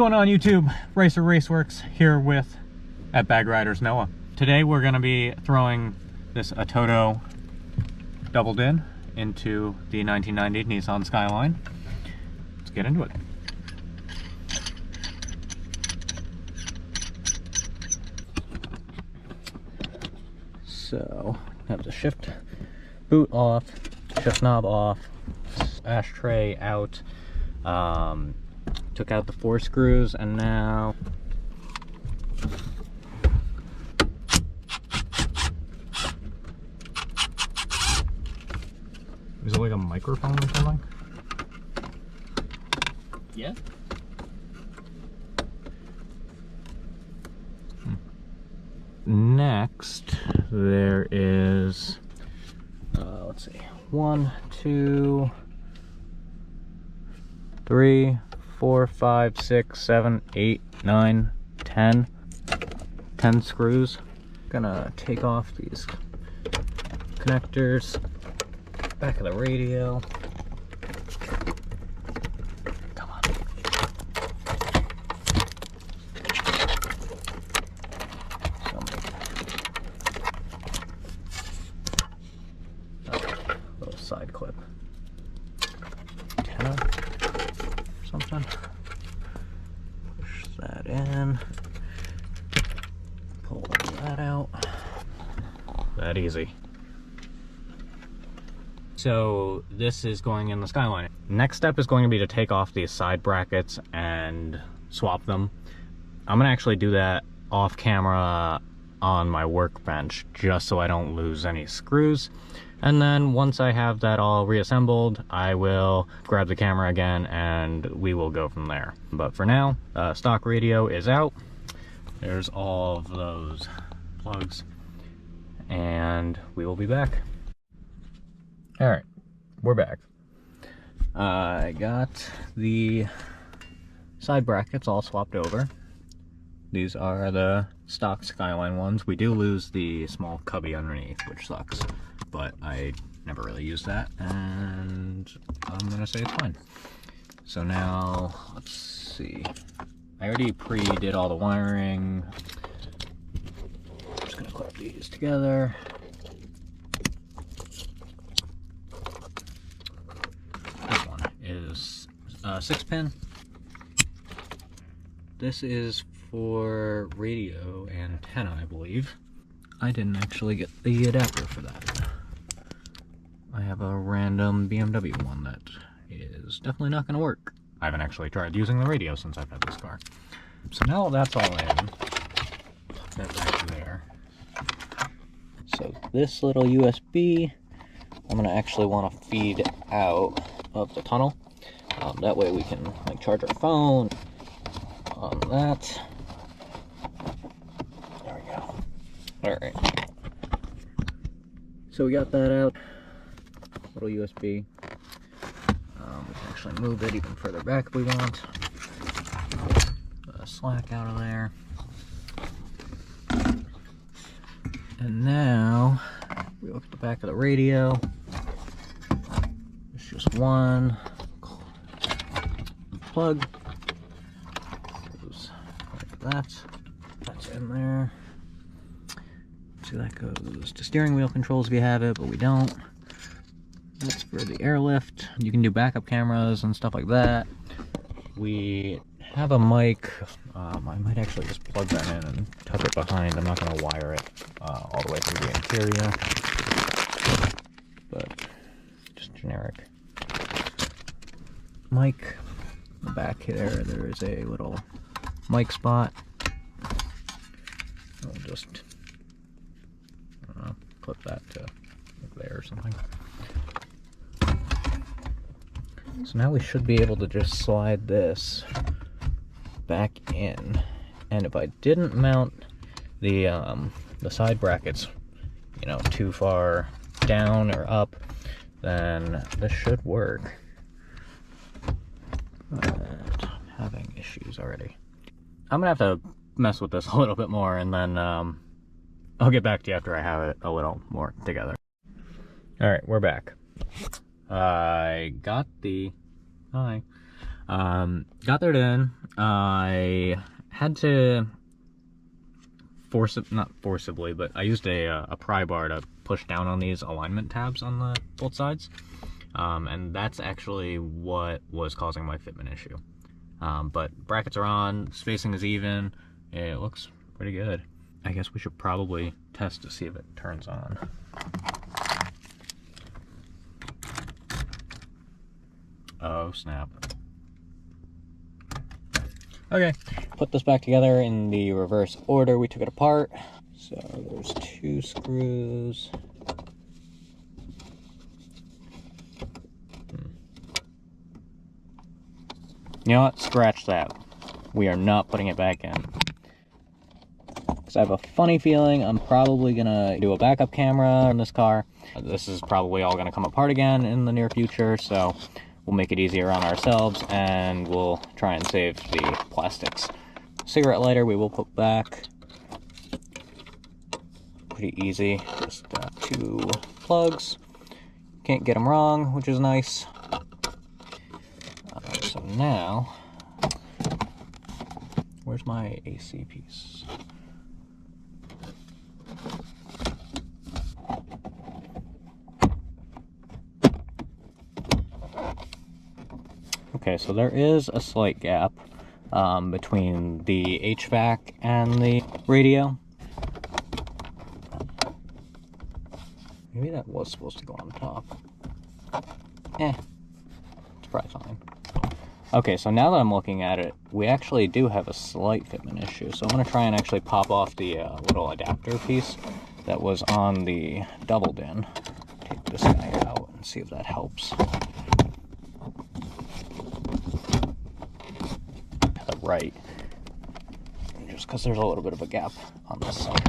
going on YouTube? Racer Raceworks here with at Bag Riders Noah. Today we're going to be throwing this Atoto double din into the 1990 Nissan Skyline. Let's get into it. So, have the shift boot off, shift knob off, ashtray out, took out the 4 screws, and now is it like a microphone or something? Yeah. Next, there is, let's see, 1, 2, 3, 4, 5, 6, 7, 8, 9, 10 screws. Gonna take off these connectors, back of the radio. Come on. Little side clip. Antenna or something. Push that in. Pull that out. That easy. So this is going in the Skyline. Next step is going to be to take off these side brackets and swap them. I'm gonna actually do that off camera on my workbench just so I don't lose any screws. And then once I have that all reassembled, I will grab the camera again and we will go from there. But for now, stock radio is out. There's all of those plugs and we will be back. All right, we're back. I got the side brackets all swapped over. These are the stock Skyline ones. We do lose the small cubby underneath, which sucks, but I never really use that, and I'm gonna say it's fine. So now, let's see. I already pre-did all the wiring. I'm just gonna clip these together. This one is 6-pin. This is for radio antenna, I believe. I didn't actually get the adapter for that. I have a random BMW one that is definitely not going to work. I haven't actually tried using the radio since I've had this car. So now that's all in. Put that back there. So this little USB, I'm going to actually want to feed out of the tunnel. That way we can like charge our phone on that. There we go. Alright. So we got that out. Little USB. We can actually move it even further back if we want. Slack out of there. And now we look at the back of the radio. There's just one plug. Goes like that. That's in there. So that goes to steering wheel controls if you have it, but we don't. That's for the airlift. You can do backup cameras and stuff like that. We have a mic. I might actually just plug that in and tuck it behind. I'm not going to wire it all the way through the interior, but just generic mic. In the back here, there is a little mic spot. I'll just clip that to like there or something. So now we should be able to just slide this back in, and if I didn't mount the side brackets, you know, too far down or up, then this should work. But I'm having issues already. I'm gonna have to mess with this a little bit more, and then I'll get back to you after I have it a little more together. All right, we're back. I got the Got there then. I had to not forcibly, but I used a pry bar to push down on these alignment tabs on the both sides. And that's actually what was causing my fitment issue. But brackets are on, spacing is even, it looks pretty good. I guess we should probably test to see if it turns on. Oh snap. Okay, put this back together in the reverse order we took it apart. So there's 2 screws. You know what? Scratch that. We are not putting it back in. Because I have a funny feeling I'm probably gonna do a backup camera in this car. This is probably all gonna come apart again in the near future, so we'll make it easier on ourselves and we'll try and save the plastics. Cigarette lighter we will put back. Pretty easy, just 2 plugs. Can't get them wrong, which is nice. So now, where's my AC piece? Okay, so there is a slight gap between the HVAC and the radio. Maybe that was supposed to go on top. It's probably fine. Okay, so now that I'm looking at it, we actually do have a slight fitment issue. So I'm going to try and actually pop off the little adapter piece that was on the double din. Take this guy out and see if that helps. Right. Just because there's a little bit of a gap on this side.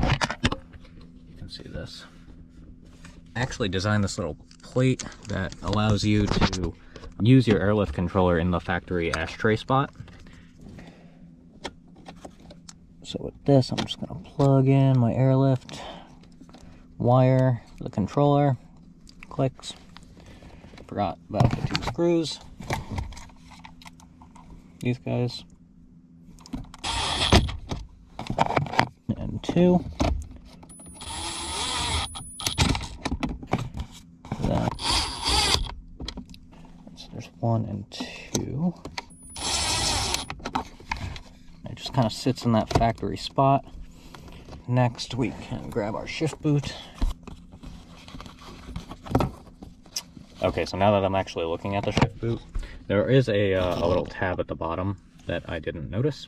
You can see this. I actually designed this little plate that allows you to use your airlift controller in the factory ashtray spot. So with this, I'm just going to plug in my airlift wire for the controller. Clicks. Forgot about the 2 screws. These guys. And 2. Then there's 1 and 2. It just kind of sits in that factory spot. Next, we can grab our shift boot. Okay, so now that I'm actually looking at the shift boot, there is a little tab at the bottom that I didn't notice,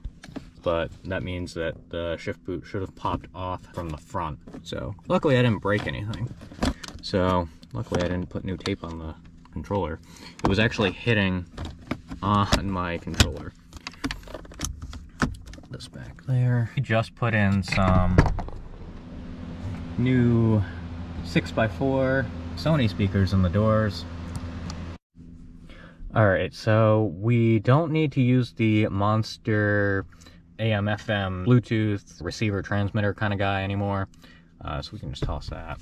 but that means that the shift boot should have popped off from the front. So luckily I didn't break anything. So luckily I didn't put new tape on the controller. It was actually hitting on my controller. Put this back there. We just put in some new 6x4 Sony speakers in the doors. Alright, so we don't need to use the Monster AM FM Bluetooth receiver transmitter kind of guy anymore, so we can just toss that.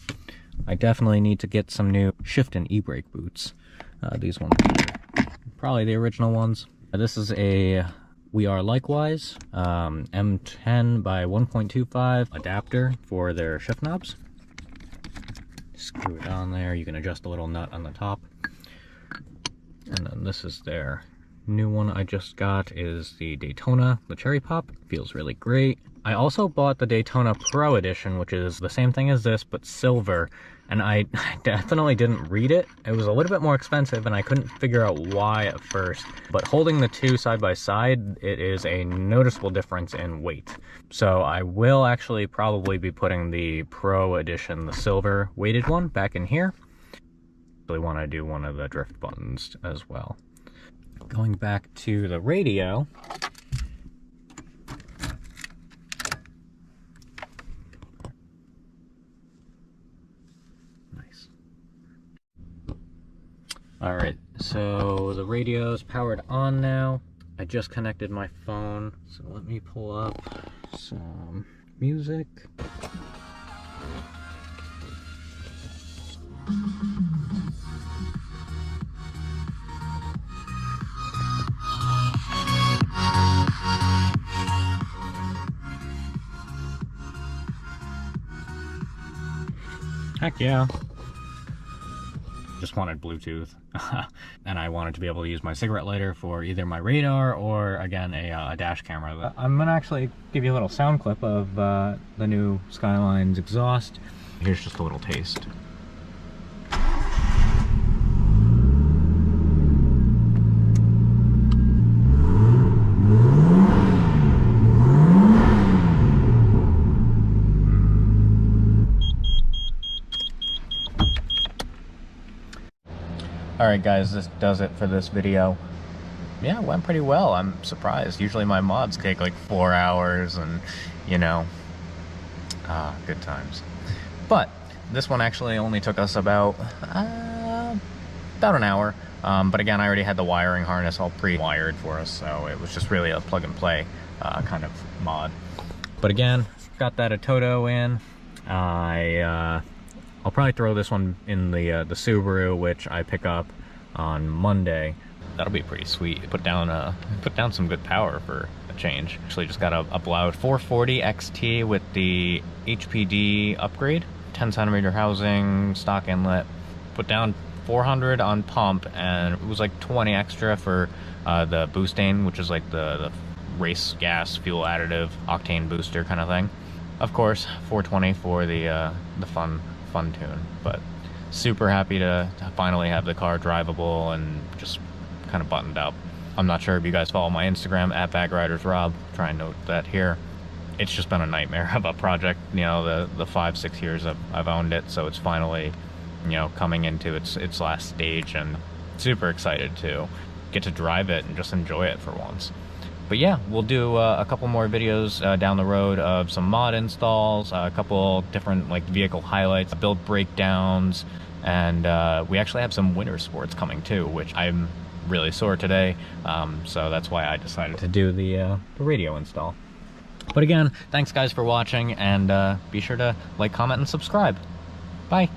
I definitely need to get some new shift and e-brake boots. These ones are probably the original ones. This is a Wearelikewise M10 by 1.25 adapter for their shift knobs. Screw it on there. You can adjust a little nut on the top. And then this is their new one I just got, is the Daytona, the Cherry Pop. Feels really great. I also bought the Daytona Pro Edition, which is the same thing as this, but silver. And I definitely didn't read it. It was a little bit more expensive, and I couldn't figure out why at first. But holding the two side by side, it is a noticeable difference in weight. So I will actually probably be putting the Pro Edition, the silver weighted one, back in here. I want to do one of the drift buttons as well. Going back to the radio. Nice. All right, so the radio is powered on now. I just connected my phone, so let me pull up some music. Heck yeah. Just wanted Bluetooth. And I wanted to be able to use my cigarette lighter for either my radar or, again, a dash camera. I'm gonna actually give you a little sound clip of the new Skyline's exhaust. Here's just a little taste. Alright guys, this does it for this video. Yeah, it went pretty well. I'm surprised. Usually my mods take like 4 hours and, you know, good times. But this one actually only took us about an hour. But again, I already had the wiring harness all pre-wired for us, so it was just really a plug and play kind of mod. But again, got that Atoto in. I'll probably throw this one in the Subaru, which I pick up on Monday. That'll be pretty sweet. Put down some good power for a change. Actually, just got a Bloud 440 XT with the HPD upgrade, 10 centimeter housing, stock inlet. Put down 400 on pump, and it was like 20 extra for the boostane, which is like the race gas fuel additive octane booster kind of thing. Of course, 420 for the fun tune. But super happy to finally have the car drivable and just kind of buttoned up. I'm not sure if you guys follow my Instagram at BagRidersRob. Try and note that here. It's just been a nightmare of a project, you know, the 5-6 years I've owned it, so it's finally, you know, coming into its last stage, and super excited to get to drive it and just enjoy it for once. But yeah, we'll do a couple more videos down the road of some mod installs, a couple different like vehicle highlights, build breakdowns, and we actually have some winter sports coming too, which I'm really sore today, so that's why I decided to do the radio install. But again, thanks guys for watching, and be sure to like, comment, and subscribe. Bye!